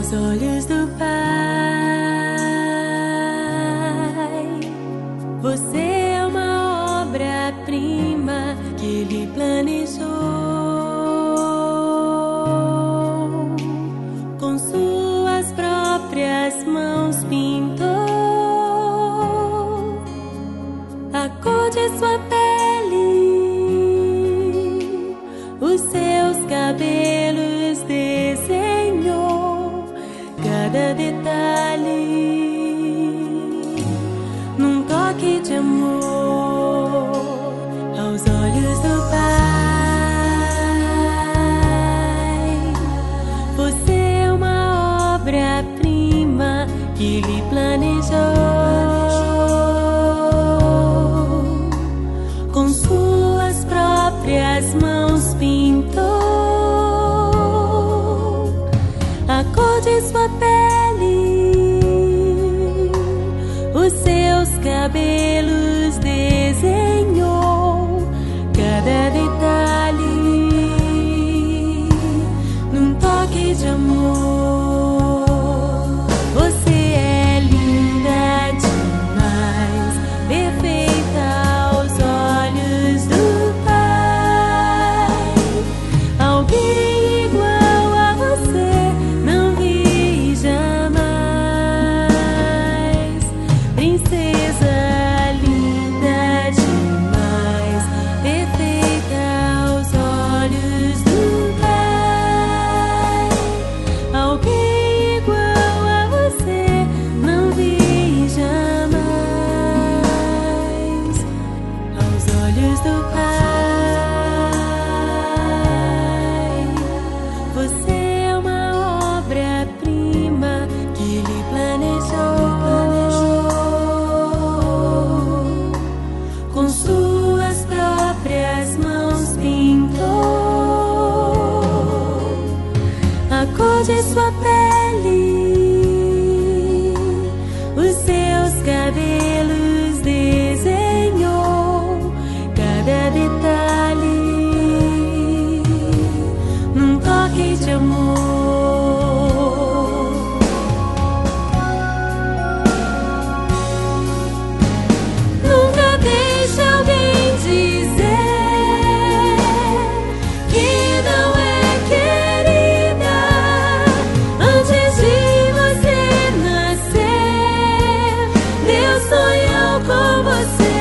aos olhos do Pai. Você é uma obra-prima que Ele planejou, com suas próprias mãos pintou a cor de sua pele, os seus cabelos desenhou, cada detalhe num toque de amor aos olhos do Pai. Você é uma obra-prima que Ele planejou, com suas próprias mãos pintou a cor de sua pele, os seus cabelos desenhou, cada detalhe num toque de amor. Você é linda demais, perfeita aos olhos do Pai. Alguém igual a você não vi jamais. Princesa linda demais, perfeita aos olhos do Pai. Alguém igual a você não vi jamais aos olhos do Pai. Você é uma obra-prima que Ele planejou, com suas próprias mãos pintou a cor de sua pele, os seus cabelos desenhou, cada detalhe num toque de amor. Nunca deixe alguém dizer que não é querida antes de você nascer. Deus sonhou com você.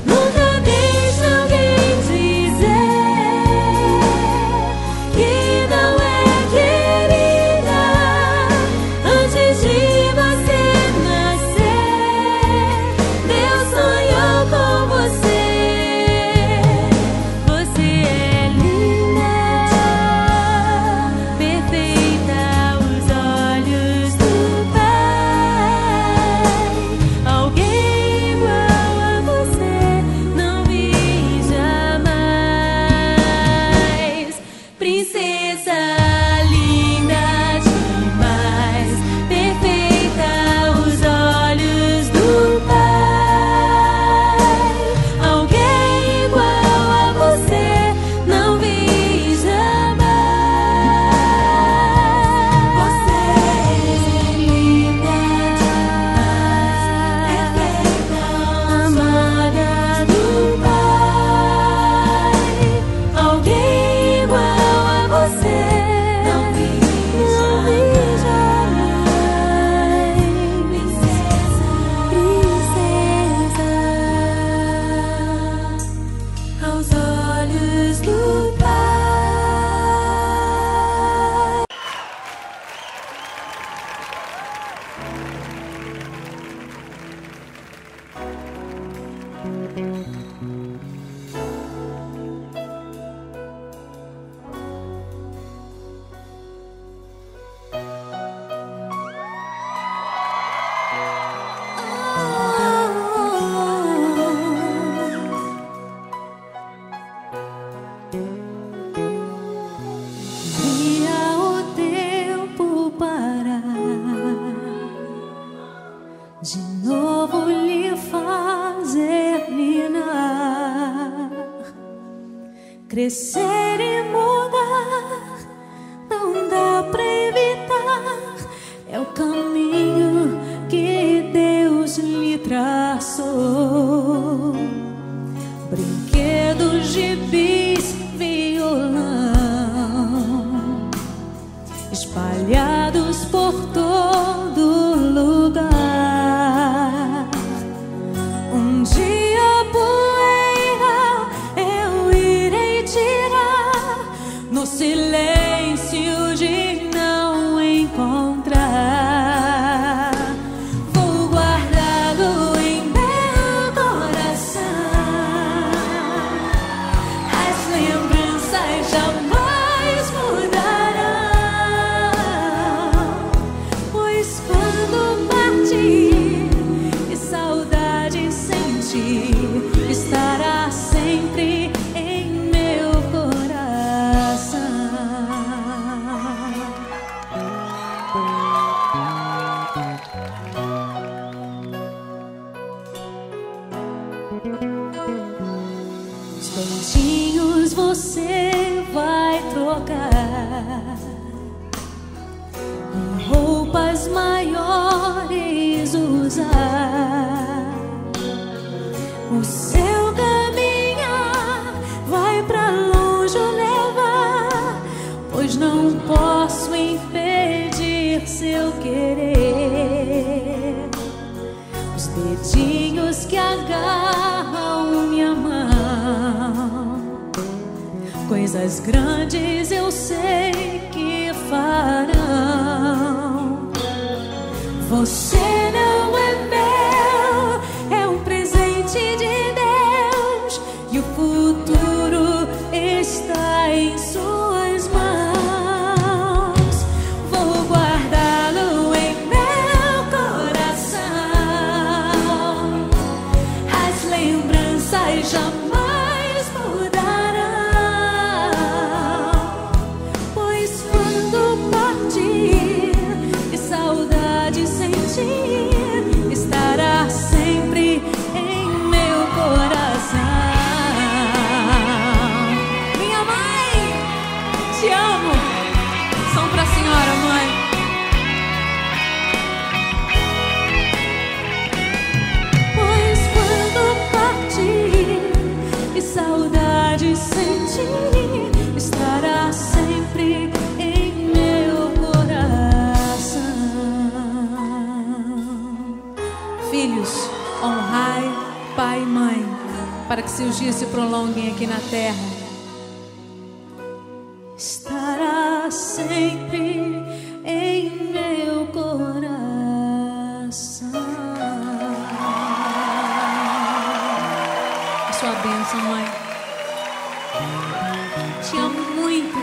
Nunca deixe alguém dizer que não é querida antes de você nascer. Deus sonhou com você. Você é linda, perfeita aos olhos do Pai. Alguém igual a você não vi jamais. Princesa linda demais, perfeita aos olhos do Pai. Alguém igual a você não vi jamais. Você é linda demais, perfeita, amada do Pai. Alguém igual a você não vi jamais. Princesa, princesa aos olhos do Pai. Vira o tempo parar, de novo lhe fazer minar, crescer e mudar, não dá brinquedos, gibis, violão, espalhados por todo lugar. Um dia a poeira eu irei tirar, no silêncio de não encontrar. Vou guardá-lo em meu coração, as lembranças jamais mudarão, pois quando partir e saudade sentir, estará sempre em meu coração. Os beijinhos você vai trocar em roupas maiores usar. O seu caminhar vai pra longe o levar, pois não posso impedir seu querer. Os dedinhos que agarram minha mão, coisas grandes eu sei que farão. Você não é meu, é um presente de Deus, e o futuro está em suas mãos. Vou guardá-lo em meu coração, as lembranças jamais mudarão, pois quando partir e saudade sentir, estará sempre em meu coração. Minha mãe, te amo. São pra senhora, mãe. Pois quando partir e saudade sentir, estará sempre em meu coração. Filhos, honrai pai e mãe, para que seus dias se prolonguem aqui na terra. Estará sempre em meu coração. A sua bênção, mãe. Te amo muito.